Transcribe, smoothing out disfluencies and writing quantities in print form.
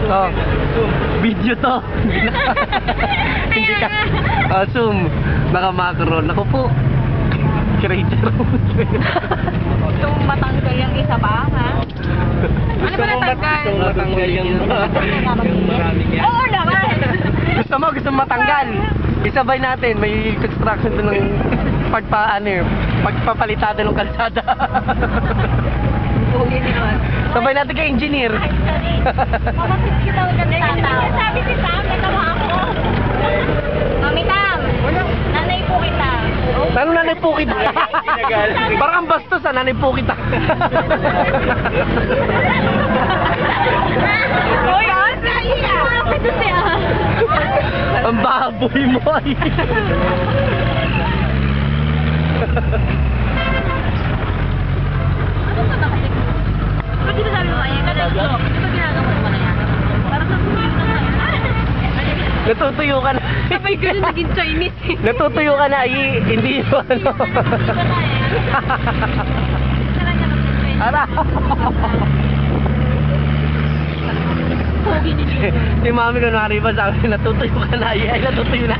Oh, video to. Hindi ka. Zoom. Naka-macro. Naku po. Creator. Gusto mong matanggal yung isa pa, ha? Ano ba natanggal? Gusto mo matanggal yung maraming yan. Oo naman! Gusto mo matanggal. Isabay natin. May construction doon ng pagpapalitado ng kalsada. Pugi din naman. Sabay natin kay engineer. Mamatis kita ulit ng tataw. Sabi si Sam, natawa ako. Mami Tam, nanay po kita. Ano nanay po kita? Parang ang bastos nanay po kita. Uy, asa iya? Ito siya. Ang baboy mo ay. Ano ba naman? Ba't di ba sabi mo, ayan ka na ito? Di ba ginagawa mo na yan? Parang nabuhin na yan. Natutuyo ka na. Sabay ka na naging Chinese eh. Natutuyo ka na. Hindi yun. Ano. Ara. Pugi din. Si mami kunwari ba sabi natutuyo ka na. Ay natutuyo na.